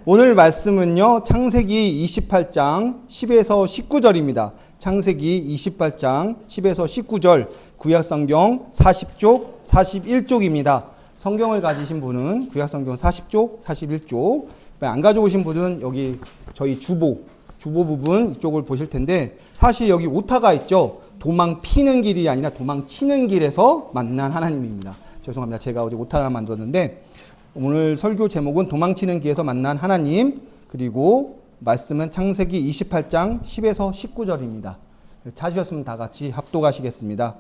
오늘 말씀은요, 창세기 28장 10에서 19절입니다. 창세기 28장 10에서 19절, 구약성경 40쪽, 41쪽입니다. 성경을 가지신 분은 구약성경 40쪽, 41쪽, 안 가져오신 분은 여기 저희 주보 부분 이쪽을 보실 텐데, 사실 여기 오타가 있죠. 도망 피는 길이 아니라 도망치는 길에서 만난 하나님입니다. 죄송합니다. 제가 어제 오타를 만들었는데, 오늘 설교 제목은 도망치는 길에서 만난 하나님, 그리고 말씀은 창세기 28장 10에서 19절입니다. 찾으셨으면 다 같이 합독하시겠습니다.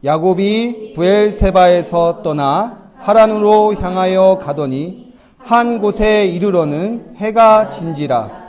야곱이 브엘세바에서 떠나 하란으로 향하여 가더니 한 곳에 이르러는 해가 진지라.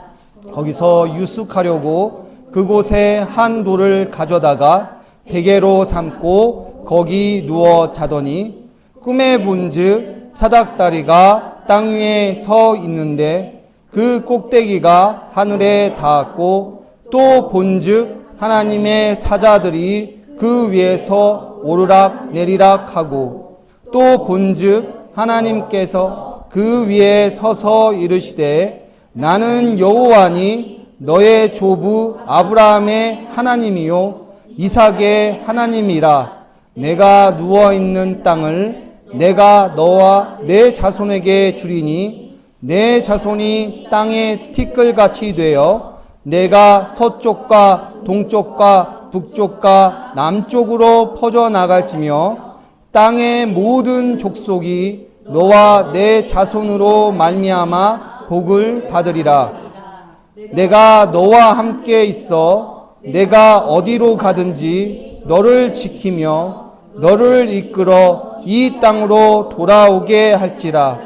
거기서 유숙하려고 그곳에 한 돌을 가져다가 베개로 삼고 거기 누워 자더니 꿈에 본즉 사닥다리가 땅 위에 서 있는데 그 꼭대기가 하늘에 닿았고, 또 본즉 하나님의 사자들이 그 위에서 오르락 내리락 하고, 또 본즉 하나님께서 그 위에 서서 이르시되 나는 여호와니 너의 조부 아브라함의 하나님이요 이삭의 하나님이라. 내가 누워있는 땅을 내가 너와 내 자손에게 주리니 내 자손이 땅의 티끌같이 되어 내가 서쪽과 동쪽과 북쪽과 남쪽으로 퍼져나갈지며 땅의 모든 족속이 너와 내 자손으로 말미암아 복을 받으리라. 내가 너와 함께 있어 내가 어디로 가든지 너를 지키며 너를 이끌어 이 땅으로 돌아오게 할지라.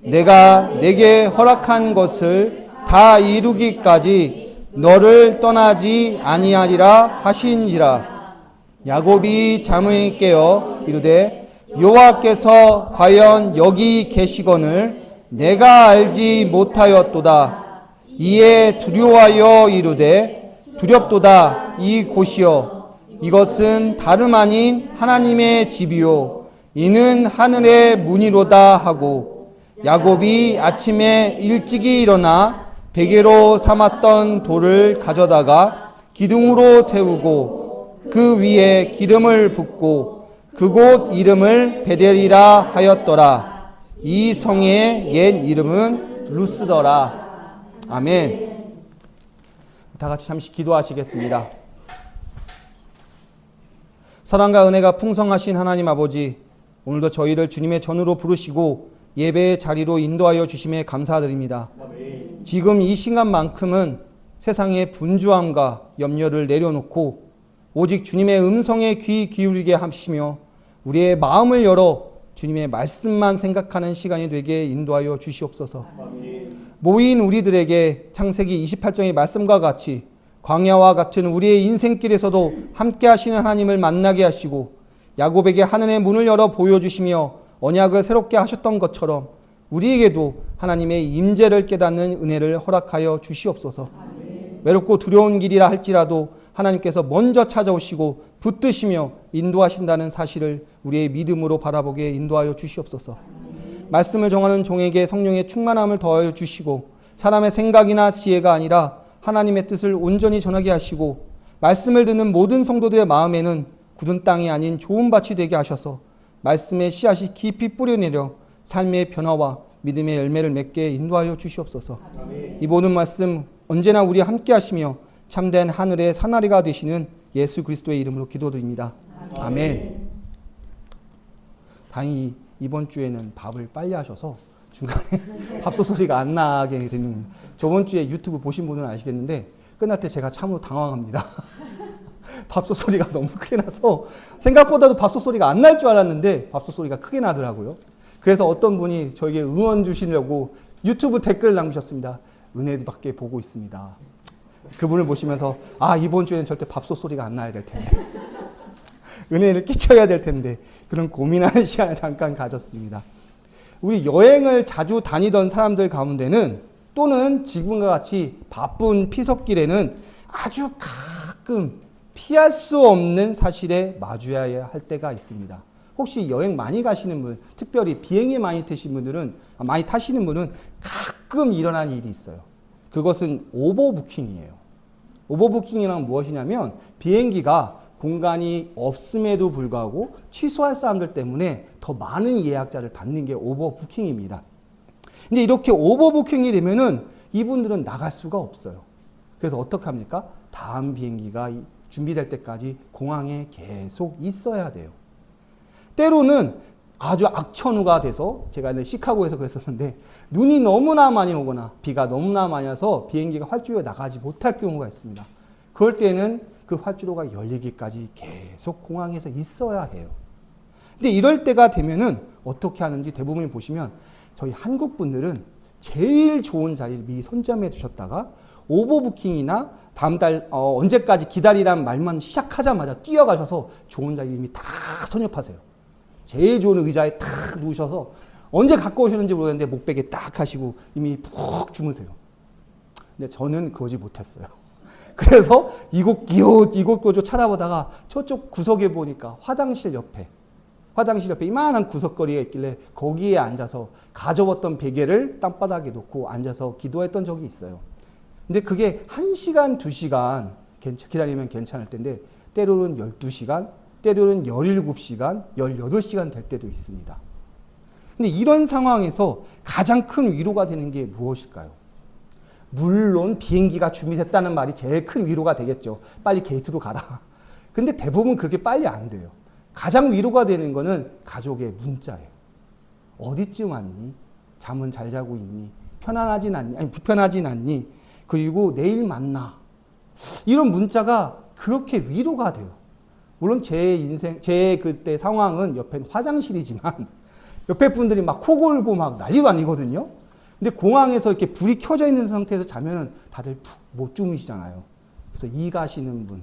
내가 내게 허락한 것을 다 이루기까지 너를 떠나지 아니하리라 하신지라. 야곱이 잠을 깨어 이르되 여호와께서 과연 여기 계시거늘 내가 알지 못하였도다. 이에 두려워하여 이르되 두렵도다. 이 곳이여 이것은 다름 아닌 하나님의 집이요 이는 하늘의 문이로다 하고, 야곱이 아침에 일찍이 일어나 베개로 삼았던 돌을 가져다가 기둥으로 세우고 그 위에 기름을 붓고 그곳 이름을 베델이라 하였더라. 이 성의 옛 이름은 루스더라. 아멘. 다 같이 잠시 기도하시겠습니다. 사랑과 은혜가 풍성하신 하나님 아버지, 오늘도 저희를 주님의 전으로 부르시고 예배의 자리로 인도하여 주심에 감사드립니다. 지금 이 시간만큼은 세상의 분주함과 염려를 내려놓고 오직 주님의 음성에 귀 기울이게 하시며 우리의 마음을 열어 주님의 말씀만 생각하는 시간이 되게 인도하여 주시옵소서. 모인 우리들에게 창세기 28장의 말씀과 같이 광야와 같은 우리의 인생길에서도 함께 하시는 하나님을 만나게 하시고, 야곱에게 하늘의 문을 열어 보여주시며 언약을 새롭게 하셨던 것처럼 우리에게도 하나님의 임재를 깨닫는 은혜를 허락하여 주시옵소서. 외롭고 두려운 길이라 할지라도 하나님께서 먼저 찾아오시고 붙드시며 인도하신다는 사실을 우리의 믿음으로 바라보게 인도하여 주시옵소서. 말씀을 정하는 종에게 성령의 충만함을 더하여 주시고, 사람의 생각이나 지혜가 아니라 하나님의 뜻을 온전히 전하게 하시고, 말씀을 듣는 모든 성도들의 마음에는 굳은 땅이 아닌 좋은 밭이 되게 하셔서 말씀의 씨앗이 깊이 뿌려내려 삶의 변화와 믿음의 열매를 맺게 인도하여 주시옵소서. 이 모든 말씀 언제나 우리 함께 하시며 참된 하늘의 사나리가 되시는 예수 그리스도의 이름으로 기도드립니다. 아멘. 다행히 이번 주에는 밥을 빨리 하셔서 중간에 밥솥 소리가 안 나게 되는, 저번 주에 유튜브 보신 분은 아시겠는데 끝날 때 제가 참으로 당황합니다. 밥솥 소리가 너무 크게 나서 생각보다도 밥솥 소리가 안 날 줄 알았는데 밥솥 소리가 크게 나더라고요. 그래서 어떤 분이 저에게 응원 주시려고 유튜브 댓글 남기셨습니다. 은혜밖에 보고 있습니다. 그분을 보시면서 이번 주에는 절대 밥솥 소리가 안 나야 될 텐데 은혜를 끼쳐야 될 텐데 그런 고민하는 시간을 잠깐 가졌습니다. 우리 여행을 자주 다니던 사람들 가운데는, 또는 지금과 같이 바쁜 피서길에는 아주 가끔 피할 수 없는 사실에 마주해야 할 때가 있습니다. 혹시 여행 많이 가시는 분, 특별히 비행기 많이 타시는 분은 가끔 일어나는 일이 있어요. 그것은 오버부킹이에요. 오버부킹이란 무엇이냐면 비행기가 공간이 없음에도 불구하고 취소할 사람들 때문에 더 많은 예약자를 받는 게 오버부킹입니다. 근데 이렇게 오버부킹이 되면은 이분들은 나갈 수가 없어요. 그래서 어떻게 합니까? 다음 비행기가 준비될 때까지 공항에 계속 있어야 돼요. 때로는 아주 악천후가 돼서 제가 시카고에서 그랬었는데 눈이 너무나 많이 오거나 비가 너무나 많이 와서 비행기가 활주로에 나가지 못할 경우가 있습니다. 그럴 때는 그 활주로가 열리기까지 계속 공항에서 있어야 해요. 근데 이럴 때가 되면은 어떻게 하는지 대부분 보시면 저희 한국 분들은 제일 좋은 자리를 미리 선점해 두셨다가 오버부킹이나 다음 달 언제까지 기다리라는 말만 시작하자마자 뛰어가셔서 좋은 자리 이미 다 선점하세요. 제일 좋은 의자에 탁 누우셔서 언제 갖고 오셨는지 모르겠는데 목베개 딱 하시고 이미 푹 주무세요. 근데 저는 그러지 못했어요. 그래서 이곳저곳 찾아보다가 저쪽 구석에 보니까 화장실 옆에 이만한 구석거리가 있길래 거기에 앉아서 가져왔던 베개를 땅바닥에 놓고 앉아서 기도했던 적이 있어요. 근데 그게 1시간, 2시간 기다리면 괜찮을 텐데 때로는 12시간, 때로는 17시간, 18시간 될 때도 있습니다. 근데 이런 상황에서 가장 큰 위로가 되는 게 무엇일까요? 물론 비행기가 준비됐다는 말이 제일 큰 위로가 되겠죠. 빨리 게이트로 가라. 근데 대부분 그렇게 빨리 안 돼요. 가장 위로가 되는 거는 가족의 문자예요. 어디쯤 왔니? 잠은 잘 자고 있니? 편안하진 않니? 아니, 불편하진 않니? 그리고 내일 만나. 이런 문자가 그렇게 위로가 돼요. 물론 제 그때 상황은 옆엔 화장실이지만 옆에 분들이 막 코 골고 막 난리도 아니거든요. 근데 공항에서 이렇게 불이 켜져 있는 상태에서 자면은 다들 푹 못 주무시잖아요. 그래서 이 가시는 분,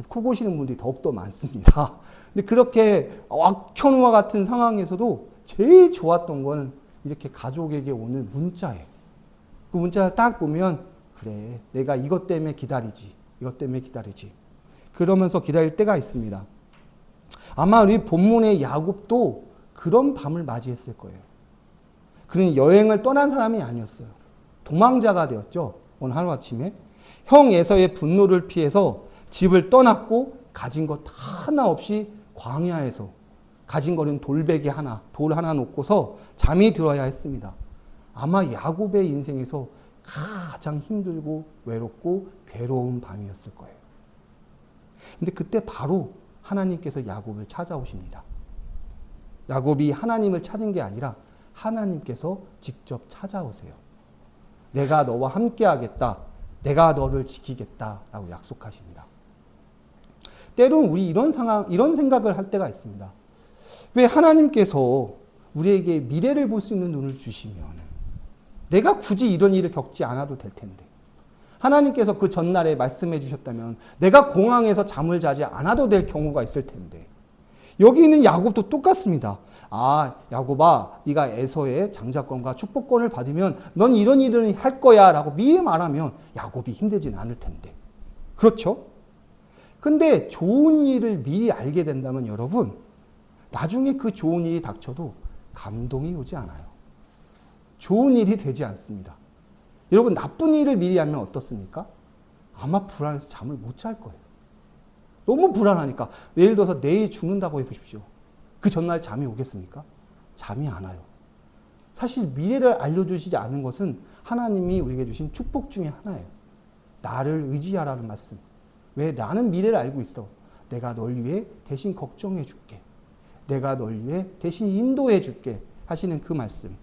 코 고시는 분들이 더욱더 많습니다. 근데 그렇게 악천후와 같은 상황에서도 제일 좋았던 건 이렇게 가족에게 오는 문자예요. 그 문자를 딱 보면 그래, 내가 이것 때문에 기다리지. 그러면서 기다릴 때가 있습니다. 아마 우리 본문의 야곱도 그런 밤을 맞이했을 거예요. 그는 여행을 떠난 사람이 아니었어요. 도망자가 되었죠. 오늘 하루아침에. 형 에서의 분노를 피해서 집을 떠났고 가진 것 하나 없이 광야에서 가진 거는 돌베개 하나, 돌 하나 놓고서 잠이 들어야 했습니다. 아마 야곱의 인생에서 가장 힘들고 외롭고 괴로운 밤이었을 거예요. 근데 그때 바로 하나님께서 야곱을 찾아오십니다. 야곱이 하나님을 찾은 게 아니라 하나님께서 직접 찾아오세요. 내가 너와 함께 하겠다. 내가 너를 지키겠다. 라고 약속하십니다. 때로는 우리 이런 생각을 할 때가 있습니다. 왜 하나님께서 우리에게 미래를 볼 수 있는 눈을 주시면 내가 굳이 이런 일을 겪지 않아도 될 텐데. 하나님께서 그 전날에 말씀해 주셨다면 내가 공항에서 잠을 자지 않아도 될 경우가 있을 텐데. 여기 있는 야곱도 똑같습니다. 아, 야곱아, 네가 에서의 장자권과 축복권을 받으면 넌 이런 일을 할 거야 라고 미리 말하면 야곱이 힘들진 않을 텐데. 그렇죠? 근데 좋은 일을 미리 알게 된다면 여러분, 나중에 그 좋은 일이 닥쳐도 감동이 오지 않아요. 좋은 일이 되지 않습니다. 여러분, 나쁜 일을 미리 하면 어떻습니까? 아마 불안해서 잠을 못 잘 거예요. 너무 불안하니까. 예를 들어서 내일 죽는다고 해보십시오. 그 전날 잠이 오겠습니까? 잠이 안 와요. 사실 미래를 알려주시지 않은 것은 하나님이 우리에게 주신 축복 중에 하나예요. 나를 의지하라는 말씀. 왜? 나는 미래를 알고 있어. 내가 널 위해 대신 걱정해 줄게. 내가 널 위해 대신 인도해 줄게. 하시는 그 말씀.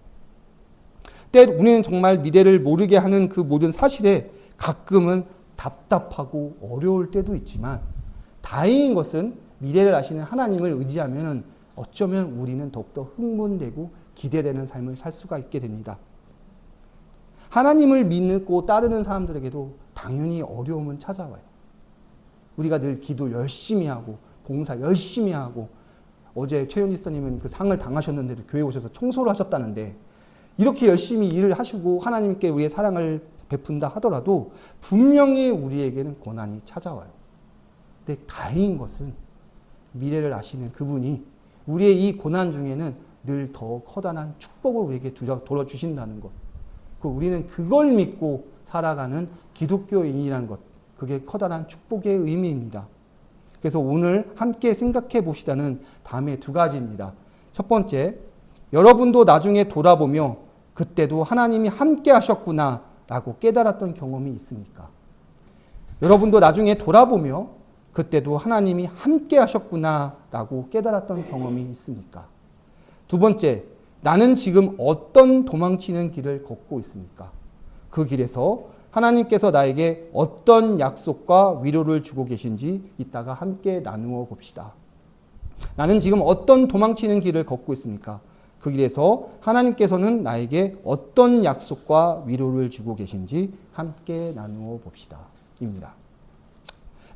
때 우리는 정말 미래를 모르게 하는 그 모든 사실에 가끔은 답답하고 어려울 때도 있지만 다행인 것은 미래를 아시는 하나님을 의지하면 어쩌면 우리는 더욱더 흥분되고 기대되는 삶을 살 수가 있게 됩니다. 하나님을 믿고 따르는 사람들에게도 당연히 어려움은 찾아와요. 우리가 늘 기도 열심히 하고 봉사 열심히 하고 어제 최현지 스님은 그 상을 당하셨는데도 교회 오셔서 청소를 하셨다는데 이렇게 열심히 일을 하시고 하나님께 우리의 사랑을 베푼다 하더라도 분명히 우리에게는 고난이 찾아와요. 근데 다행인 것은 미래를 아시는 그분이 우리의 이 고난 중에는 늘 더 커다란 축복을 우리에게 돌아주신다는 것. 우리는 그걸 믿고 살아가는 기독교인이라는 것. 그게 커다란 축복의 의미입니다. 그래서 오늘 함께 생각해 봅시다는 다음에 두 가지입니다. 첫 번째, 여러분도 나중에 돌아보며 그때도 하나님이 함께 하셨구나 라고 깨달았던 경험이 있습니까? 여러분도 나중에 돌아보며 그때도 하나님이 함께 하셨구나 라고 깨달았던 경험이 있습니까? 두 번째, 나는 지금 어떤 도망치는 길을 걷고 있습니까? 그 길에서 하나님께서 나에게 어떤 약속과 위로를 주고 계신지 이따가 함께 나누어 봅시다. 나는 지금 어떤 도망치는 길을 걷고 있습니까? 그 길에서 하나님께서는 나에게 어떤 약속과 위로를 주고 계신지 함께 나누어 봅시다. 입니다.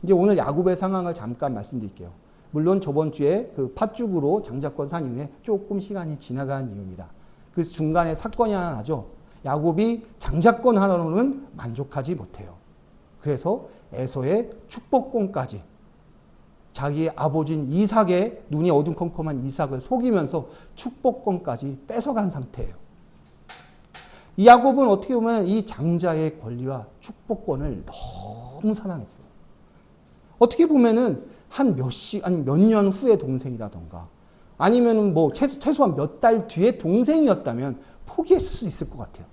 이제 오늘 야곱의 상황을 잠깐 말씀드릴게요. 물론 저번 주에 그 팥죽으로 장자권 산 이후에 조금 시간이 지나간 이유입니다. 그 중간에 사건이 하나 나죠. 야곱이 장자권 하나로는 만족하지 못해요. 그래서 에서의 축복권까지 자기의 아버지인 이삭의 눈이 어둠컴컴한 이삭을 속이면서 축복권까지 뺏어간 상태예요. 이 야곱은 어떻게 보면 이 장자의 권리와 축복권을 너무 사랑했어요. 어떻게 보면은 몇 년 후의 동생이라던가 아니면은 뭐 최소한 몇 달 뒤에 동생이었다면 포기했을 수 있을 것 같아요.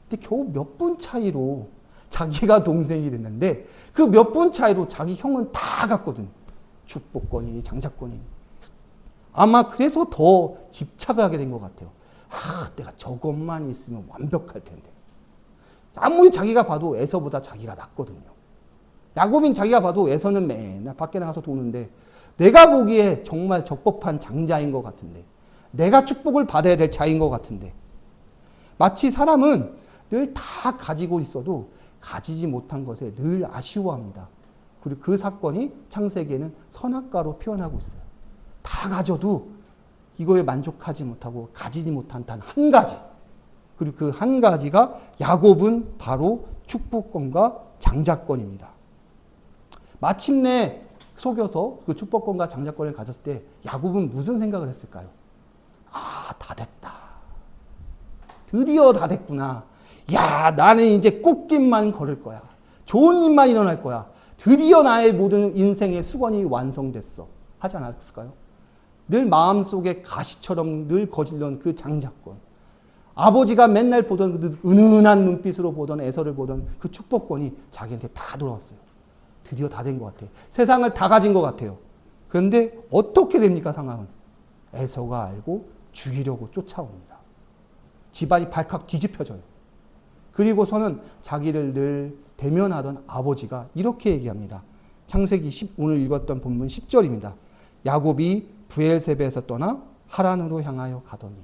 근데 겨우 몇 분 차이로 자기가 동생이 됐는데 그 몇 분 차이로 자기 형은 다 갔거든. 축복권이, 장자권이. 아마 그래서 더 집착을 하게 된 것 같아요. 내가 저것만 있으면 완벽할 텐데. 아무리 자기가 봐도 에서보다 자기가 낫거든요. 야곱인 자기가 봐도 에서는 맨날 밖에 나가서 도는데 내가 보기에 정말 적법한 장자인 것 같은데 내가 축복을 받아야 될 자인 것 같은데 마치 사람은 늘 다 가지고 있어도 가지지 못한 것에 늘 아쉬워합니다. 그리고 그 사건이 창세기에는 선악과로 표현하고 있어요. 다 가져도 이거에 만족하지 못하고 가지지 못한 단 한 가지. 그리고 그 한 가지가 야곱은 바로 축복권과 장자권입니다. 마침내 속여서 그 축복권과 장자권을 가졌을 때 야곱은 무슨 생각을 했을까요? 다 됐다. 드디어 다 됐구나. 나는 이제 꽃길만 걸을 거야. 좋은 일만 일어날 거야. 드디어 나의 모든 인생의 수건이 완성됐어. 하지 않았을까요? 늘 마음속에 가시처럼 늘 거질던 그 장자권. 아버지가 맨날 보던 그 은은한 눈빛으로 보던 에서를 보던 그 축복권이 자기한테 다 돌아왔어요. 드디어 다 된 것 같아요. 세상을 다 가진 것 같아요. 그런데 어떻게 됩니까, 상황은? 에서가 알고 죽이려고 쫓아옵니다. 집안이 발칵 뒤집혀져요. 그리고서는 자기를 늘 대면하던 아버지가 이렇게 얘기합니다. 창세기 오늘 읽었던 본문 10절입니다. 야곱이 브엘세베에서 떠나 하란으로 향하여 가더니.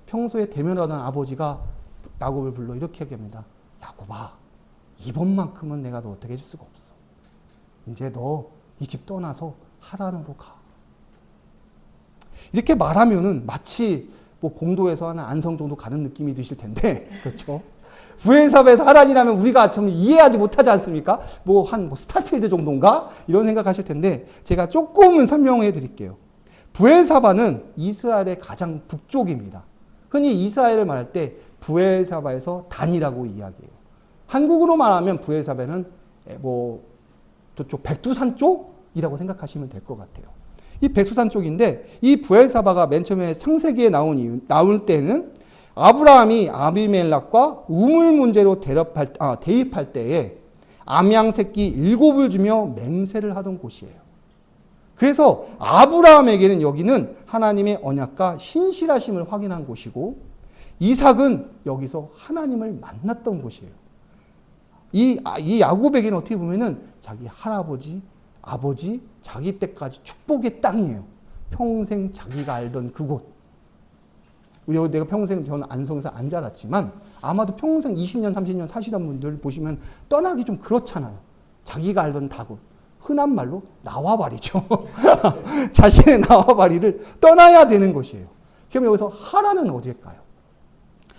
평소에 대면하던 아버지가 야곱을 불러 이렇게 얘기합니다. 야곱아, 이번만큼은 내가 너 어떻게 해줄 수가 없어. 이제 너 이 집 떠나서 하란으로 가. 이렇게 말하면은 마치 뭐 공도에서 하는 안성 정도 가는 느낌이 드실 텐데, 그렇죠? 브엘사베에서 하란이라면 우리가 좀 이해하지 못하지 않습니까? 뭐 스타필드 정도인가? 이런 생각하실 텐데, 제가 조금은 설명해 드릴게요. 브엘사바는 이스라엘의 가장 북쪽입니다. 흔히 이스라엘을 말할 때 브엘사바에서 단이라고 이야기해요. 한국으로 말하면 브엘사바는 뭐 저쪽 백두산 쪽이라고 생각하시면 될 것 같아요. 이 백두산 쪽인데 이 브엘사바가 맨 처음에 창세기에 나올 때는 아브라함이 아비멜렉과 우물 문제로 대입할 때에 암양 새끼 7을 주며 맹세를 하던 곳이에요. 그래서 아브라함에게는 여기는 하나님의 언약과 신실하심을 확인한 곳이고 이삭은 여기서 하나님을 만났던 곳이에요. 이 야곱에게는 어떻게 보면은 자기 할아버지, 아버지, 자기 때까지 축복의 땅이에요. 평생 자기가 알던 그곳. 내가 평생 저는 안성에서 안 자랐지만 아마도 평생 20년, 30년 사시던 분들 보시면 떠나기 좀 그렇잖아요. 자기가 알던 다곳. 흔한 말로 나와바리죠. 자신의 나와바리를 떠나야 되는 곳이에요. 그럼 여기서 하란은 어디일까요?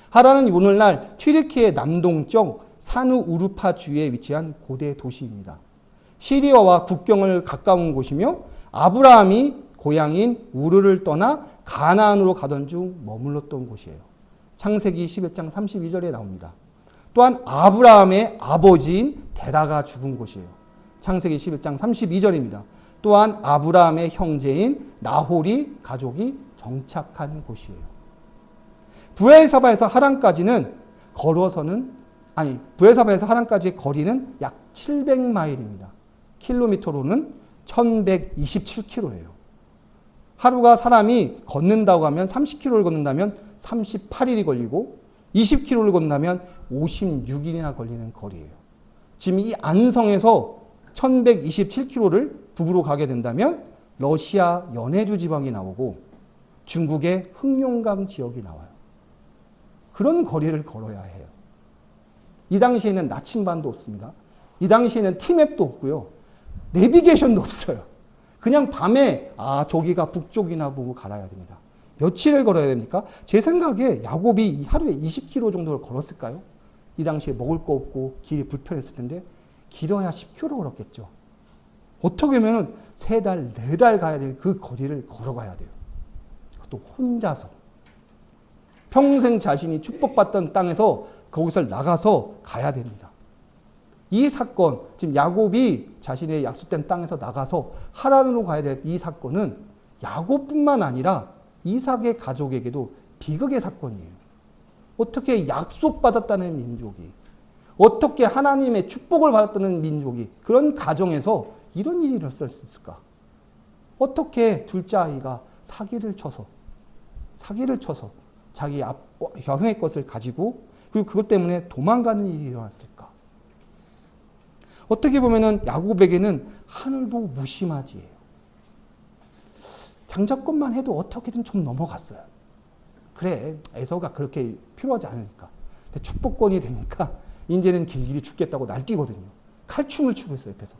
하란은 오늘날 튀르키예 남동쪽 사누 우르파 주위에 위치한 고대 도시입니다. 시리아와 국경을 가까운 곳이며 아브라함이 고향인 우르를 떠나 가나안으로 가던 중 머물렀던 곳이에요. 창세기 11장 32절에 나옵니다. 또한 아브라함의 아버지인 데라가 죽은 곳이에요. 창세기 11장 32절입니다. 또한 아브라함의 형제인 나홀이 가족이 정착한 곳이에요. 브엘사바에서 하란까지는 브엘사바에서 하란까지의 거리는 약 700마일입니다. 킬로미터로는 1127km예요. 하루가 사람이 걷는다고 하면 30km를 걷는다면 38일이 걸리고 20km를 걷는다면 56일이나 걸리는 거리예요. 지금 이 안성에서 1127km를 북으로 가게 된다면 러시아 연해주 지방이 나오고 중국의 흑룡강 지역이 나와요. 그런 거리를 걸어야 해요. 이 당시에는 나침반도 없습니다. 이 당시에는 티맵도 없고요. 내비게이션도 없어요. 그냥 밤에 저기가 북쪽이나 보고 갈아야 됩니다. 며칠을 걸어야 됩니까? 제 생각에 야곱이 하루에 20km 정도를 걸었을까요? 이 당시에 먹을 거 없고 길이 불편했을 텐데 길어야 10km 걸었겠죠. 어떻게 보면 3달, 4달 가야 될 그 거리를 걸어가야 돼요. 그것도 혼자서. 평생 자신이 축복받던 땅에서 거기서 나가서 가야 됩니다. 이 사건, 지금 야곱이 자신의 약속된 땅에서 나가서 하란으로 가야 될 이 사건은 야곱뿐만 아니라 이삭의 가족에게도 비극의 사건이에요. 어떻게 약속받았다는 민족이, 어떻게 하나님의 축복을 받았다는 민족이 그런 가정에서 이런 일이 일어날 수 있을까? 어떻게 둘째 아이가 사기를 쳐서 자기 형의 것을 가지고 그리고 그것 때문에 도망가는 일이 일어났을까? 어떻게 보면은 야곱에게는 하늘도 무심하지예요. 장자권만 해도 어떻게든 좀 넘어갔어요. 그래, 에서가 그렇게 필요하지 않으니까. 근데 축복권이 되니까 이제는 길길이 죽겠다고 날뛰거든요. 칼춤을 추고 있어요, 옆에서.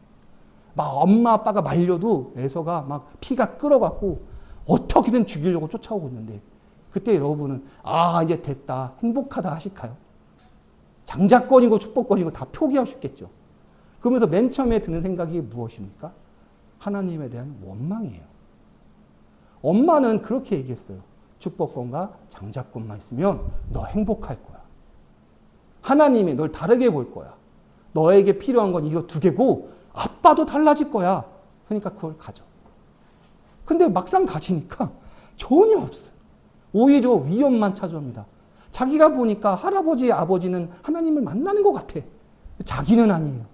막 엄마 아빠가 말려도 에서가 막 피가 끓어갖고 어떻게든 죽이려고 쫓아오고 있는데 그때 여러분은 이제 됐다, 행복하다 하실까요? 장자권이고 축복권이고 다 포기하셨겠죠. 그러면서 맨 처음에 드는 생각이 무엇입니까? 하나님에 대한 원망이에요. 엄마는 그렇게 얘기했어요. 축복권과 장자권만 있으면 너 행복할 거야. 하나님이 널 다르게 볼 거야. 너에게 필요한 건 이거 2개고 아빠도 달라질 거야. 그러니까 그걸 가져. 근데 막상 가지니까 전혀 없어요. 오히려 위험만 찾아옵니다. 자기가 보니까 할아버지, 아버지는 하나님을 만나는 것 같아. 자기는 아니에요.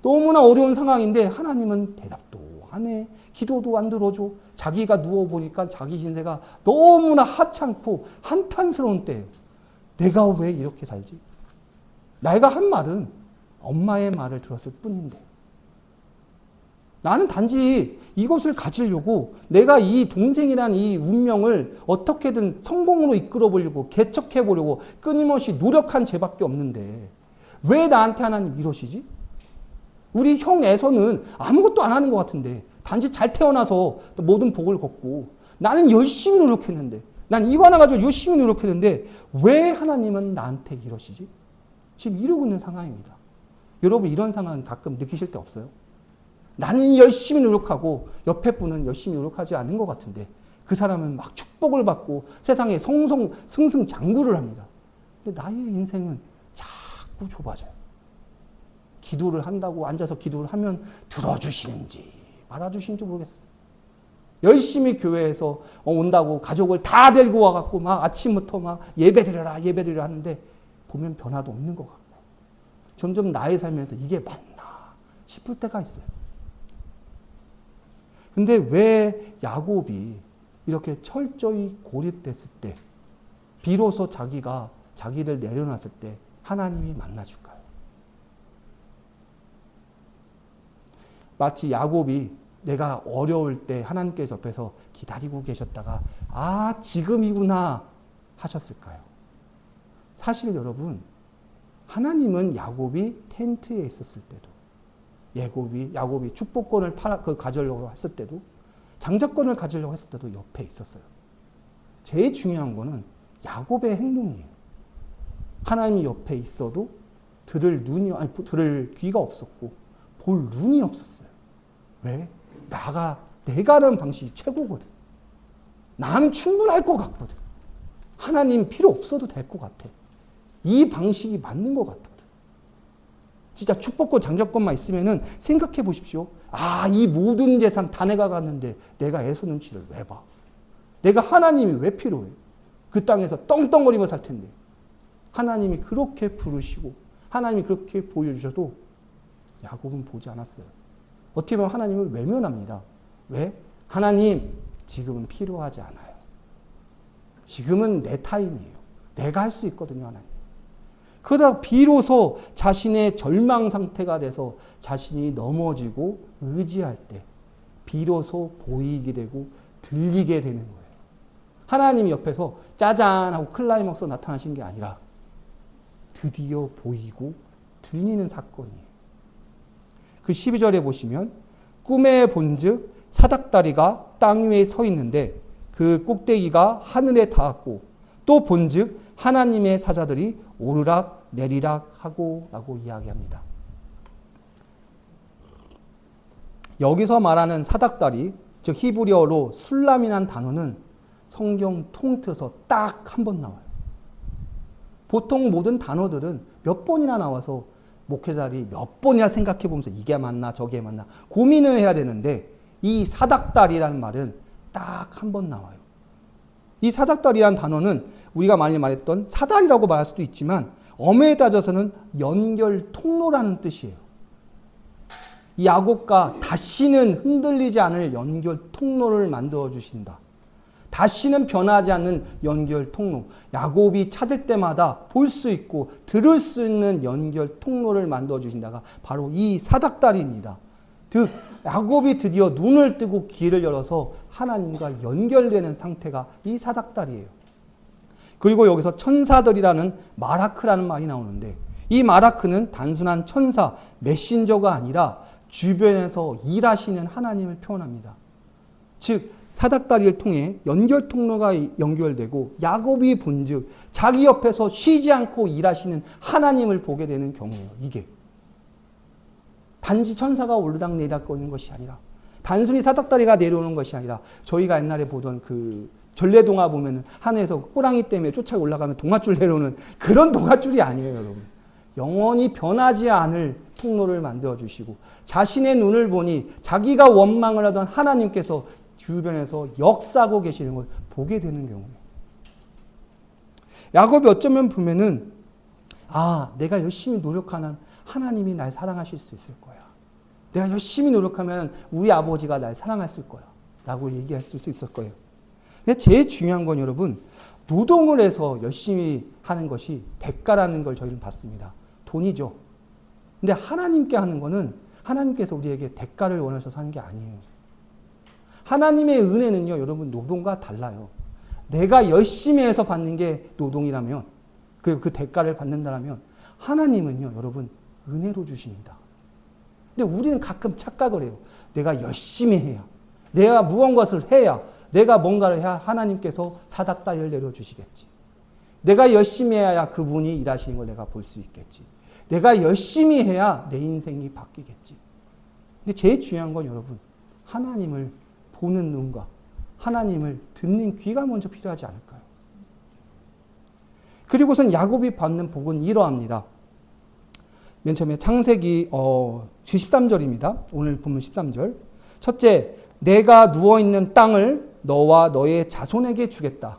너무나 어려운 상황인데 하나님은 대답도 안 해. 기도도 안 들어줘. 자기가 누워보니까 자기 신세가 너무나 하찮고 한탄스러운 때예요. 내가 왜 이렇게 살지? 내가 한 말은 엄마의 말을 들었을 뿐인데. 나는 단지 이것을 가지려고 내가 이 동생이란 이 운명을 어떻게든 성공으로 이끌어 보려고 개척해 보려고 끊임없이 노력한 죄밖에 없는데 왜 나한테 하나님 이러시지? 우리 형 에서는 아무것도 안 하는 것 같은데 단지 잘 태어나서 모든 복을 걷고 나는 열심히 노력했는데 난 이거 하나 가지고 열심히 노력했는데 왜 하나님은 나한테 이러시지? 지금 이러고 있는 상황입니다. 여러분 이런 상황 가끔 느끼실 때 없어요? 나는 열심히 노력하고 옆에 분은 열심히 노력하지 않은 것 같은데 그 사람은 막 축복을 받고 세상에 승승장구를 합니다. 근데 나의 인생은 자꾸 좁아져요. 기도를 한다고 앉아서 기도를 하면 들어주시는지 말아주시는지 모르겠어요. 열심히 교회에서 온다고 가족을 다 데리고 와갖고 막 아침부터 막 예배드려라 하는데 보면 변화도 없는 것 같고 점점 나의 삶에서 이게 맞나 싶을 때가 있어요. 근데 왜 야곱이 이렇게 철저히 고립됐을 때 비로소 자기가 자기를 내려놨을 때 하나님이 만나줄까요? 마치 야곱이 내가 어려울 때 하나님께서 옆에서 기다리고 계셨다가 지금이구나 하셨을까요? 사실 여러분 하나님은 야곱이 텐트에 있었을 때도 야곱이 축복권을 가지려고 했을 때도 장자권을 가지려고 했을 때도 옆에 있었어요. 제일 중요한 거는 야곱의 행동이에요. 하나님이 옆에 있어도 들을 귀가 없었고 볼 눈이 없었어요. 왜? 나가 내가 하는 방식이 최고거든. 나는 충분할 것 같거든. 하나님 필요 없어도 될 것 같아. 이 방식이 맞는 것 같거든. 진짜 축복권, 장자권만 있으면은 생각해 보십시오. 아, 이 모든 재산 다 내가 갖는데 내가 애소 눈치를 왜 봐? 내가 하나님이 왜 필요해? 그 땅에서 떵떵거리며 살 텐데. 하나님이 그렇게 부르시고 하나님이 그렇게 보여주셔도 야곱은 보지 않았어요. 어떻게 보면 하나님을 외면합니다. 왜? 하나님, 지금은 필요하지 않아요. 지금은 내 타임이에요. 내가 할 수 있거든요, 하나님. 그러다 비로소 자신의 절망 상태가 돼서 자신이 넘어지고 의지할 때 비로소 보이게 되고 들리게 되는 거예요. 하나님이 옆에서 짜잔 하고 클라이막스 나타나신 게 아니라 드디어 보이고 들리는 사건이에요. 그 12절에 보시면 꿈에 본즉 사닥다리가 땅 위에 서 있는데 그 꼭대기가 하늘에 닿았고 또 본즉 하나님의 사자들이 오르락 내리락 하고 라고 이야기합니다. 여기서 말하는 사닥다리, 즉 히브리어로 술람이라는 단어는 성경 통틀어서 딱 한 번 나와요. 보통 모든 단어들은 몇 번이나 나와서 목회자들이 몇 번이나 생각해 보면서 이게 맞나 저게 맞나 고민을 해야 되는데 이 사닥다리라는 말은 딱 한 번 나와요. 이 사닥다리라는 단어는 우리가 많이 말했던 사다리라고 말할 수도 있지만 엄에 따져서는 연결 통로라는 뜻이에요. 이 야곱과 다시는 흔들리지 않을 연결 통로를 만들어 주신다. 다시는 변하지 않는 연결 통로. 야곱이 찾을 때마다 볼 수 있고 들을 수 있는 연결 통로를 만들어 주신다가 바로 이 사닥다리입니다. 즉 야곱이 드디어 눈을 뜨고 귀를 열어서 하나님과 연결되는 상태가 이 사닥다리예요. 그리고 여기서 천사들이라는 마라크라는 말이 나오는데 이 마라크는 단순한 천사, 메신저가 아니라 주변에서 일하시는 하나님을 표현합니다. 즉 사닥다리를 통해 연결 통로가 연결되고 야곱이 본즉 자기 옆에서 쉬지 않고 일하시는 하나님을 보게 되는 경우예요. 이게 단지 천사가 오르락내리락 거리는 것이 아니라 단순히 사닥다리가 내려오는 것이 아니라 저희가 옛날에 보던 그 전래동화 보면 하늘에서 호랑이 때문에 쫓아 올라가면 동아줄 내려오는 그런 동아줄이 아니에요, 여러분. 영원히 변하지 않을 통로를 만들어 주시고 자신의 눈을 보니 자기가 원망을 하던 하나님께서 주변에서 역사하고 계시는 걸 보게 되는 경우예요. 야곱이 어쩌면 보면은 내가 열심히 노력하는 하나님이 날 사랑하실 수 있을 거야. 내가 열심히 노력하면 우리 아버지가 날 사랑했을 거야. 라고 얘기할 수 있을 거예요. 근데 제일 중요한 건 여러분, 노동을 해서 열심히 하는 것이 대가라는 걸 저희는 받습니다. 돈이죠. 근데 하나님께 하는 거는 하나님께서 우리에게 대가를 원하셔서 하는 게 아니에요. 하나님의 은혜는요, 여러분, 노동과 달라요. 내가 열심히 해서 받는 게 노동이라면, 그 대가를 받는다면, 하나님은요, 여러분, 은혜로 주십니다. 근데 우리는 가끔 착각을 해요. 내가 열심히 해야, 내가 무언가를 해야, 내가 뭔가를 해야 하나님께서 사닥다리를 내려주시겠지. 내가 열심히 해야 그분이 일하시는 걸 내가 볼 수 있겠지. 내가 열심히 해야 내 인생이 바뀌겠지. 근데 제일 중요한 건 여러분, 하나님을 보는 눈과 하나님을 듣는 귀가 먼저 필요하지 않을까요? 그리고선 야곱이 받는 복은 이러합니다. 맨 처음에 창세기 13절입니다. 오늘 본문 13절. 첫째, 내가 누워있는 땅을 너와 너의 자손에게 주겠다.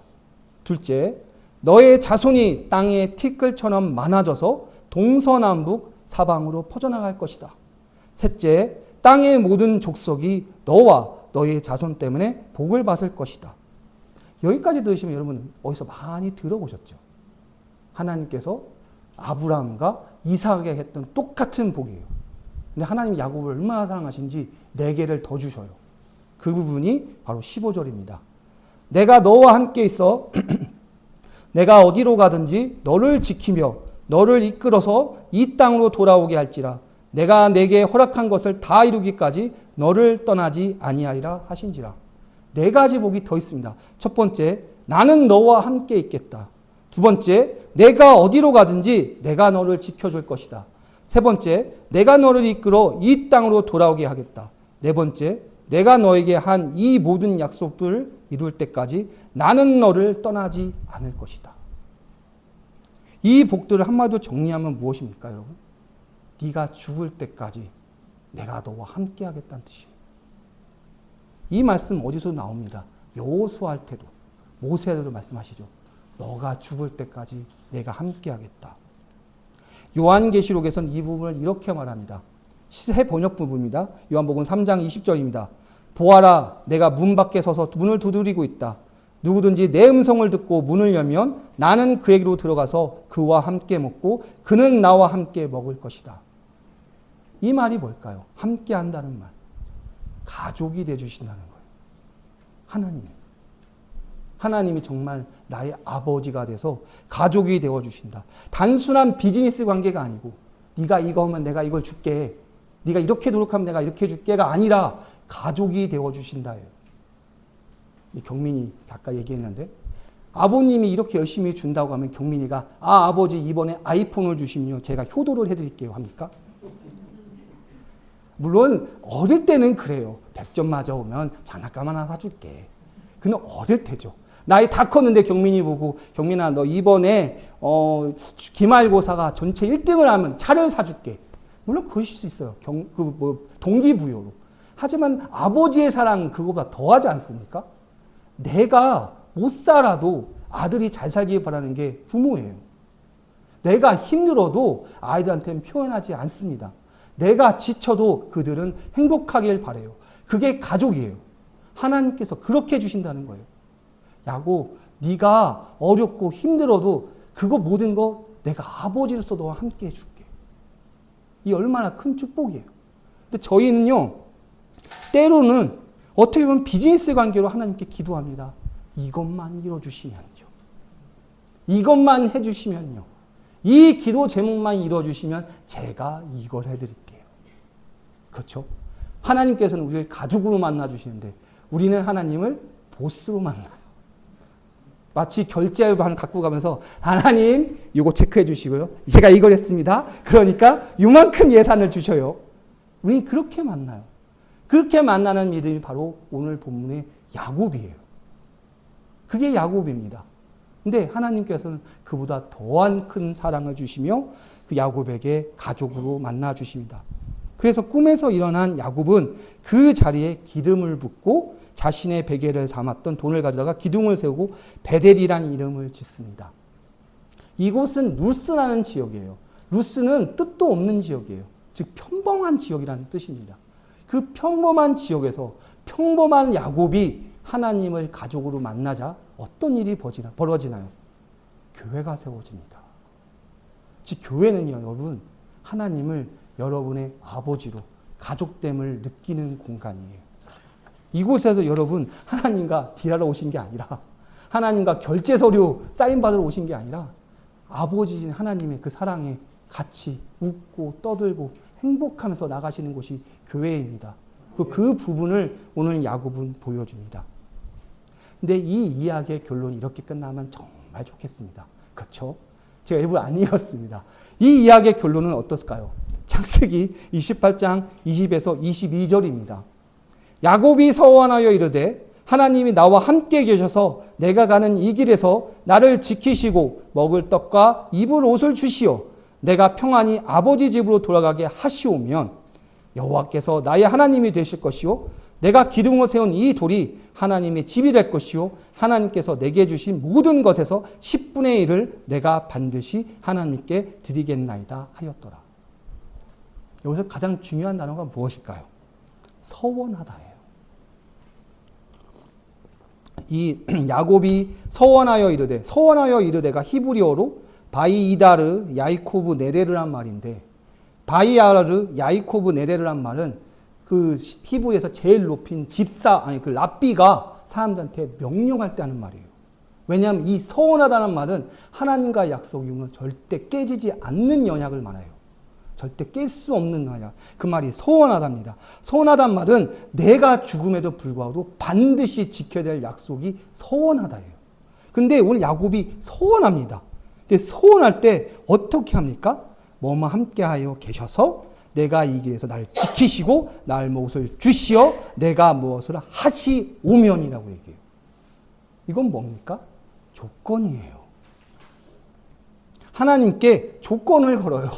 둘째, 너의 자손이 땅의 티끌처럼 많아져서 동서남북 사방으로 퍼져나갈 것이다. 셋째, 땅의 모든 족속이 너와 너의 자손 때문에 복을 받을 것이다. 여기까지 들으시면 여러분 어디서 많이 들어보셨죠? 하나님께서 아브라함과 이삭에게 했던 똑같은 복이에요. 근데 하나님이 야곱을 얼마나 사랑하신지 4개를 더 주셔요. 그 부분이 바로 15절입니다. 내가 너와 함께 있어 내가 어디로 가든지 너를 지키며 너를 이끌어서 이 땅으로 돌아오게 할지라. 내가 내게 허락한 것을 다 이루기까지 너를 떠나지 아니하리라 하신지라. 4가지 복이 더 있습니다. 첫 번째, 나는 너와 함께 있겠다. 두 번째, 내가 어디로 가든지 내가 너를 지켜줄 것이다. 세 번째, 내가 너를 이끌어 이 땅으로 돌아오게 하겠다. 네 번째, 내가 너에게 한 이 모든 약속들을 이룰 때까지 나는 너를 떠나지 않을 것이다. 이 복들을 한마디로 정리하면 무엇입니까, 여러분? 네가 죽을 때까지 내가 너와 함께 하겠다는 뜻이에요. 이 말씀 어디서 나옵니다? 여호수아할 때도 모세도 말씀하시죠. 너가 죽을 때까지 내가 함께 하겠다. 요한계시록에서는 이 부분을 이렇게 말합니다. 새 번역 부분입니다. 요한복음 3장 20절입니다. 보아라, 내가 문 밖에 서서 문을 두드리고 있다. 누구든지 내 음성을 듣고 문을 열면 나는 그에게로 들어가서 그와 함께 먹고 그는 나와 함께 먹을 것이다. 이 말이 뭘까요? 함께 한다는 말. 가족이 되어주신다는 거예요. 하나님이 정말 나의 아버지가 돼서 가족이 되어주신다. 단순한 비즈니스 관계가 아니고 네가 이거 하면 내가 이걸 줄게. 네가 이렇게 노력하면 내가 이렇게 줄게가 아니라 가족이 되어주신다예요. 경민이 아까 얘기했는데 아버님이 이렇게 열심히 준다고 하면 경민이가 아버지 이번에 아이폰을 주시면요 제가 효도를 해드릴게요 합니까? 물론 어릴 때는 그래요. 100점 맞아오면 장난감 하나 사줄게. 그는 어릴 때죠. 나이 다 컸는데 경민이 보고 경민아 너 이번에 기말고사가 전체 1등을 하면 차를 사줄게. 물론 그러실 수 있어요. 동기부여로. 하지만 아버지의 사랑은 그거보다 더하지 않습니까? 내가 못 살아도 아들이 잘 살길 바라는 게 부모예요. 내가 힘들어도 아이들한테는 표현하지 않습니다. 내가 지쳐도 그들은 행복하길 바라요. 그게 가족이에요. 하나님께서 그렇게 해주신다는 거예요. 야곱, 네가 어렵고 힘들어도 그거 모든 거 내가 아버지로서 너와 함께 해줄게. 이 얼마나 큰 축복이에요. 근데 저희는요, 때로는 어떻게 보면 비즈니스 관계로 하나님께 기도합니다. 이것만 이뤄주시면요. 이것만 해주시면요. 이 기도 제목만 이뤄주시면 제가 이걸 해드릴게요. 그렇죠? 하나님께서는 우리를 가족으로 만나주시는데 우리는 하나님을 보스로 만나요. 마치 결제만 갖고 가면서 하나님 이거 체크해 주시고요. 제가 이걸 했습니다. 그러니까 이만큼 예산을 주셔요. 우리는 그렇게 만나요. 그렇게 만나는 믿음이 바로 오늘 본문의 야곱이에요. 그게 야곱입니다. 근데 하나님께서는 그보다 더한 큰 사랑을 주시며 그 야곱에게 가족으로 만나 주십니다. 그래서 꿈에서 일어난 야곱은 그 자리에 기름을 붓고 자신의 베개를 삼았던 돈을 가져다가 기둥을 세우고 베델이라는 이름을 짓습니다. 이곳은 루스라는 지역이에요. 루스는 뜻도 없는 지역이에요. 즉 평범한 지역이라는 뜻입니다. 그 평범한 지역에서 평범한 야곱이 하나님을 가족으로 만나자 어떤 일이 벌어지나요? 교회가 세워집니다. 즉 교회는요, 여러분, 하나님을 여러분의 아버지로 가족됨을 느끼는 공간이에요. 이곳에서 여러분 하나님과 딜하러 오신 게 아니라 하나님과 결제 서류 사인 받으러 오신 게 아니라 아버지인 하나님의 그 사랑에 같이 웃고 떠들고 행복하면서 나가시는 곳이 교회입니다. 그 부분을 오늘 야곱은 보여줍니다. 근데 이 이야기의 결론이 이렇게 끝나면 정말 좋겠습니다. 그렇죠? 제가 일부러 안 읽었습니다. 이 이야기의 결론은 어떨까요? 창세기 28장 20에서 22절입니다. 야곱이 서원하여 이르되 하나님이 나와 함께 계셔서 내가 가는 이 길에서 나를 지키시고 먹을 떡과 입을 옷을 주시어 내가 평안히 아버지 집으로 돌아가게 하시오면 여호와께서 나의 하나님이 되실 것이요 내가 기둥을 세운 이 돌이 하나님의 집이 될 것이요 하나님께서 내게 주신 모든 것에서 10분의 1을 내가 반드시 하나님께 드리겠나이다 하였더라. 여기서 가장 중요한 단어가 무엇일까요? 서원하다예요. 이 야곱이 서원하여 이르되가 히브리어로 바이이다르 야이코브 네데르란 말인데 바이아르 야이코브 네데르란 말은 그 히브리에서 제일 높인 그 랍비가 사람들한테 명령할 때 하는 말이에요. 왜냐하면 이 서원하다는 말은 하나님과 약속이면 절대 깨지지 않는 연약을 말해요. 절대 깰 수 없는 연약. 그 말이 서원하답니다. 서원하다는 말은 내가 죽음에도 불구하고 반드시 지켜야 될 약속이 서원하다예요. 근데 오늘 야곱이 서원합니다. 근데 서원할 때 어떻게 합니까? 뭐뭐 함께하여 계셔서 내가 이 길에서 날 지키시고 날 무엇을 주시어 내가 무엇을 하시오면이라고 얘기해요. 이건 뭡니까? 조건이에요. 하나님께 조건을 걸어요.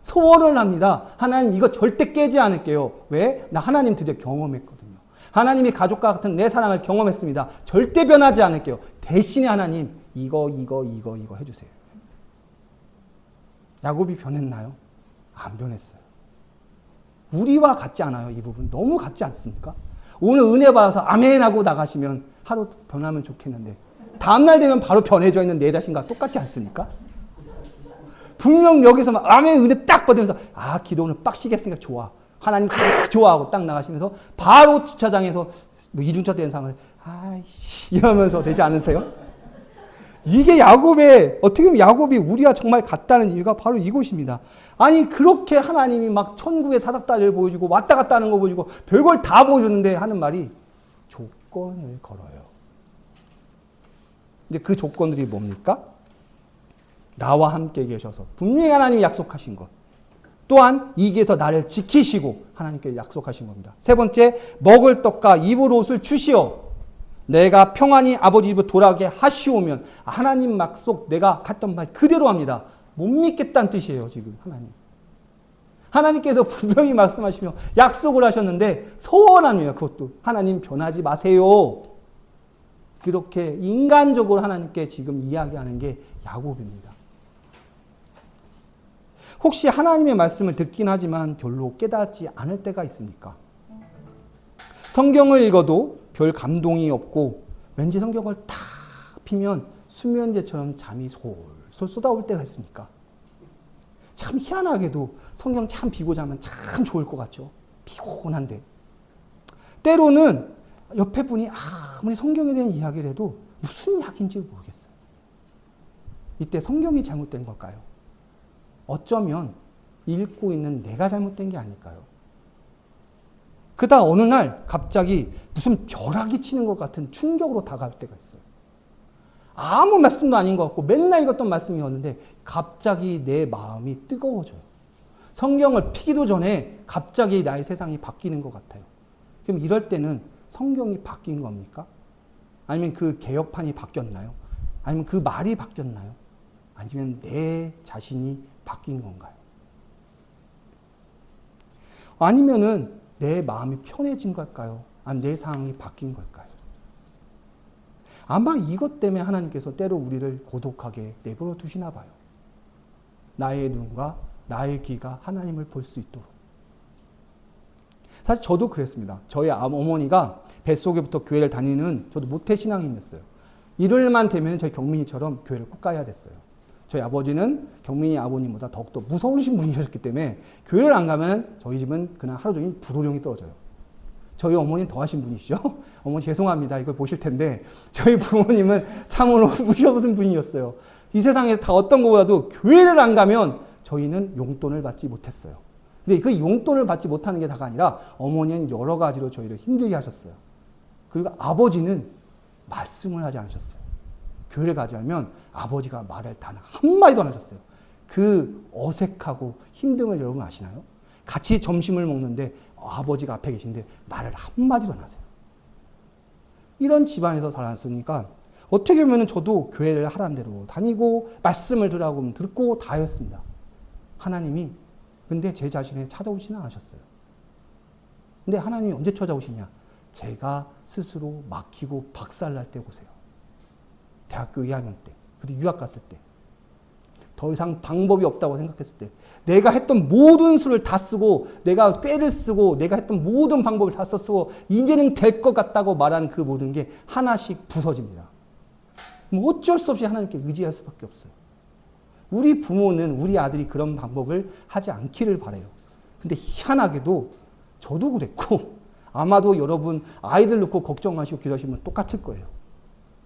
소원을 합니다. 하나님 이거 절대 깨지 않을게요. 왜? 나 하나님 드디어 경험했거든요. 하나님이 가족과 같은 내 사랑을 경험했습니다. 절대 변하지 않을게요. 대신에 하나님 이거 해주세요. 야곱이 변했나요? 안 변했어요. 우리와 같지 않아요? 이 부분 너무 같지 않습니까? 오늘 은혜 받아서 아멘 하고 나가시면 하루 변하면 좋겠는데 다음날 되면 바로 변해져 있는 내 자신과 똑같지 않습니까? 분명 여기서 막 아멘 은혜 딱 받으면서 기도 오늘 빡시게 했으니까 좋아. 하나님 좋아하고 딱 나가시면서 바로 주차장에서 뭐 이중차 된 사람은 이러면서 되지 않으세요? 이게 야곱의 어떻게 보면 야곱이 우리와 정말 같다는 이유가 바로 이곳입니다. 아니 그렇게 하나님이 막 천국의 사닥다리를 보여주고 왔다 갔다 하는 거 보여주고 별걸 다 보여주는데 하는 말이 조건을 걸어요. 근데 그 조건들이 뭡니까? 나와 함께 계셔서 분명히 하나님이 약속하신 것. 또한 이 길에서 나를 지키시고 하나님께 약속하신 겁니다. 세 번째, 먹을 떡과 입을 옷을 주시어 내가 평안히 아버지 집으로 돌아가게 하시오면 하나님 약속 내가 갔던 말 그대로 합니다. 못 믿겠다는 뜻이에요. 지금 하나님께서 분명히 말씀하시며 약속을 하셨는데 소원합니다. 그것도 하나님 변하지 마세요. 그렇게 인간적으로 하나님께 지금 이야기하는 게 야곱입니다. 혹시 하나님의 말씀을 듣긴 하지만 별로 깨닫지 않을 때가 있습니까? 성경을 읽어도 별 감동이 없고 왠지 성경을 탁 피면 수면제처럼 잠이 솔솔 쏟아올 때가 있습니까? 참 희한하게도 성경 참 비고 자면 참 좋을 것 같죠. 피곤한데. 때로는 옆에 분이 아무리 성경에 대한 이야기를 해도 무슨 이야기인지 모르겠어요. 이때 성경이 잘못된 걸까요? 어쩌면 읽고 있는 내가 잘못된 게 아닐까요? 그러다 어느 날 갑자기 무슨 벼락이 치는 것 같은 충격으로 다가올 때가 있어요. 아무 말씀도 아닌 것 같고 맨날 읽었던 말씀이었는데 갑자기 내 마음이 뜨거워져요. 성경을 피기도 전에 갑자기 나의 세상이 바뀌는 것 같아요. 그럼 이럴 때는 성경이 바뀐 겁니까? 아니면 그 개혁판이 바뀌었나요? 아니면 그 말이 바뀌었나요? 아니면 내 자신이 바뀐 건가요? 아니면은 내 마음이 편해진 걸까요? 아니면 내 상황이 바뀐 걸까요? 아마 이것 때문에 하나님께서 때로 우리를 고독하게 내버려 두시나 봐요. 나의 눈과 나의 귀가 하나님을 볼 수 있도록. 사실 저도 그랬습니다. 저희 어머니가 뱃속에부터 교회를 다니는 저도 모태신앙인이었어요. 일요일만 되면 저희 경민이처럼 교회를 꼭 가야 됐어요. 저희 아버지는 경민이 아버님보다 더욱더 무서우신 분이셨기 때문에 교회를 안 가면 저희 집은 그날 하루 종일 불호령이 떨어져요. 저희 어머니는 더 하신 분이시죠. 어머니 죄송합니다. 이걸 보실 텐데 저희 부모님은 참으로 무서우신 분이었어요. 이 세상에 다 어떤 것보다도 교회를 안 가면 저희는 용돈을 받지 못했어요. 근데 그 용돈을 받지 못하는 게 다가 아니라 어머니는 여러 가지로 저희를 힘들게 하셨어요. 그리고 아버지는 말씀을 하지 않으셨어요. 교회를 가지 않으면 아버지가 말을 단 한마디도 안 하셨어요. 그 어색하고 힘듦을 여러분 아시나요? 같이 점심을 먹는데 아버지가 앞에 계신데 말을 한마디도 안 하세요. 이런 집안에서 살았으니까 어떻게 보면 저도 교회를 하라는 대로 다니고 말씀을 들으라고 하면 듣고 다 했습니다. 하나님이 근데 제 자신을 찾아오지는 않으셨어요. 근데 하나님이 언제 찾아오시냐? 제가 스스로 막히고 박살날 때 오세요. 대학교 2학년 때, 그리고 유학 갔을 때, 더 이상 방법이 없다고 생각했을 때, 내가 했던 모든 수를 다 쓰고, 내가 꾀를 쓰고, 내가 했던 모든 방법을 다 썼고, 이제는 될 것 같다고 말하는 그 모든 게 하나씩 부서집니다. 뭐 어쩔 수 없이 하나님께 의지할 수밖에 없어요. 우리 부모는 우리 아들이 그런 방법을 하지 않기를 바라요. 근데 희한하게도 저도 그랬고, 아마도 여러분 아이들 놓고 걱정하시고 기도하시면 똑같을 거예요.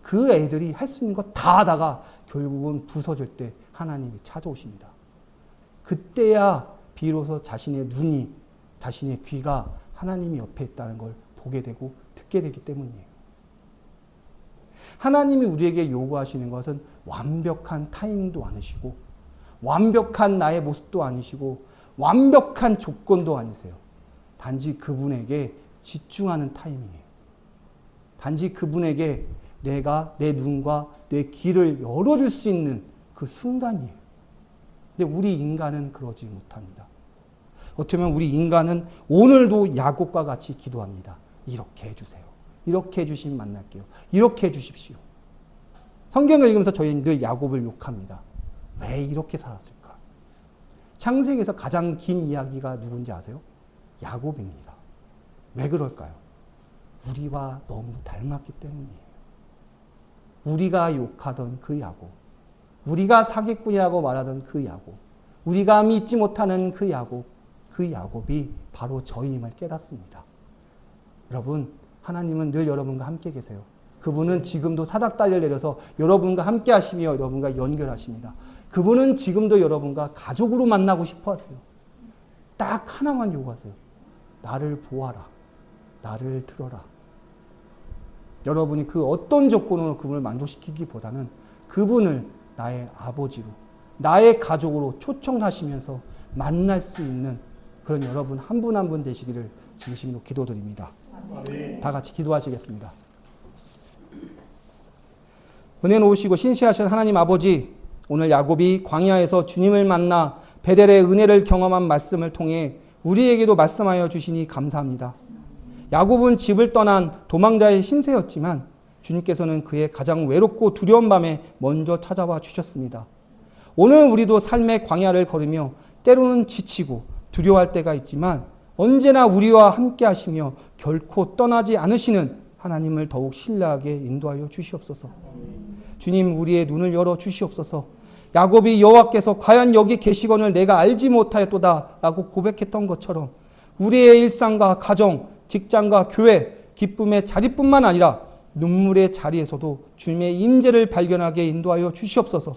그 애들이 할 수 있는 거 다 하다가 결국은 부서질 때 하나님이 찾아오십니다. 그때야 비로소 자신의 눈이, 자신의 귀가 하나님이 옆에 있다는 걸 보게 되고 듣게 되기 때문이에요. 하나님이 우리에게 요구하시는 것은 완벽한 타이밍도 아니시고 완벽한 나의 모습도 아니시고 완벽한 조건도 아니세요. 단지 그분에게 집중하는 타이밍이에요. 단지 그분에게 내가 내 눈과 내 귀를 열어줄 수 있는 그 순간이에요. 근데 우리 인간은 그러지 못합니다. 어떻게 보면 우리 인간은 오늘도 야곱과 같이 기도합니다. 이렇게 해주세요. 이렇게 해주시면 만날게요. 이렇게 해주십시오. 성경을 읽으면서 저희는 늘 야곱을 욕합니다. 왜 이렇게 살았을까? 창세기에서 가장 긴 이야기가 누군지 아세요? 야곱입니다. 왜 그럴까요? 우리와 너무 닮았기 때문이에요. 우리가 욕하던 그 야곱, 우리가 사기꾼이라고 말하던 그 야곱, 우리가 믿지 못하는 그 야곱이 바로 저희임을 깨닫습니다. 여러분, 하나님은 늘 여러분과 함께 계세요. 그분은 지금도 사닥다리를 내려서 여러분과 함께 하시며 여러분과 연결하십니다. 그분은 지금도 여러분과 가족으로 만나고 싶어 하세요. 딱 하나만 요구하세요. 나를 보아라. 나를 들어라. 여러분이 그 어떤 조건으로 그분을 만족시키기보다는 그분을 나의 아버지로, 나의 가족으로 초청하시면서 만날 수 있는 그런 여러분 한 분 한 분 되시기를 진심으로 기도드립니다. 다 같이 기도하시겠습니다. 은혜 놓으시고 신실하신 하나님 아버지, 오늘 야곱이 광야에서 주님을 만나 베델의 은혜를 경험한 말씀을 통해 우리에게도 말씀하여 주시니 감사합니다. 야곱은 집을 떠난 도망자의 신세였지만 주님께서는 그의 가장 외롭고 두려운 밤에 먼저 찾아와 주셨습니다. 오늘 우리도 삶의 광야를 걸으며 때로는 지치고 두려워할 때가 있지만 언제나 우리와 함께 하시며 결코 떠나지 않으시는 하나님을 더욱 신뢰하게 인도하여 주시옵소서. 주님, 우리의 눈을 열어 주시옵소서. 야곱이 여호와께서 과연 여기 계시거늘 내가 알지 못하였도다 라고 고백했던 것처럼 우리의 일상과 가정, 직장과 교회, 기쁨의 자리뿐만 아니라 눈물의 자리에서도 주님의 임재를 발견하게 인도하여 주시옵소서.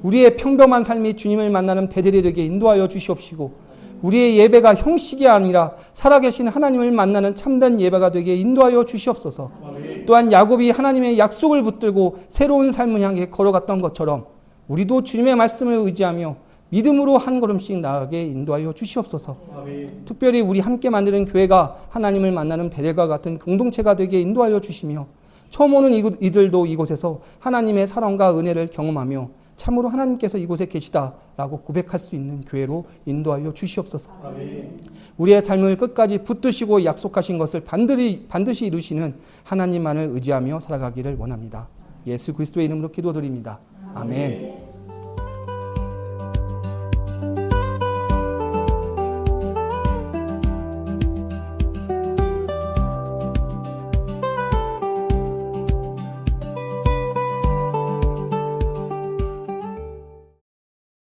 우리의 평범한 삶이 주님을 만나는 베델이 되게 인도하여 주시옵시고 우리의 예배가 형식이 아니라 살아계신 하나님을 만나는 참된 예배가 되게 인도하여 주시옵소서. 또한 야곱이 하나님의 약속을 붙들고 새로운 삶을 향해 걸어갔던 것처럼 우리도 주님의 말씀을 의지하며 믿음으로 한 걸음씩 나아가게 인도하여 주시옵소서. 특별히 우리 함께 만드는 교회가 하나님을 만나는 베델과 같은 공동체가 되게 인도하여 주시며 처음 오는 이들도 이곳에서 하나님의 사랑과 은혜를 경험하며 참으로 하나님께서 이곳에 계시다라고 고백할 수 있는 교회로 인도하여 주시옵소서. 우리의 삶을 끝까지 붙드시고 약속하신 것을 반드시 이루시는 하나님만을 의지하며 살아가기를 원합니다. 예수 그리스도의 이름으로 기도드립니다. 아멘.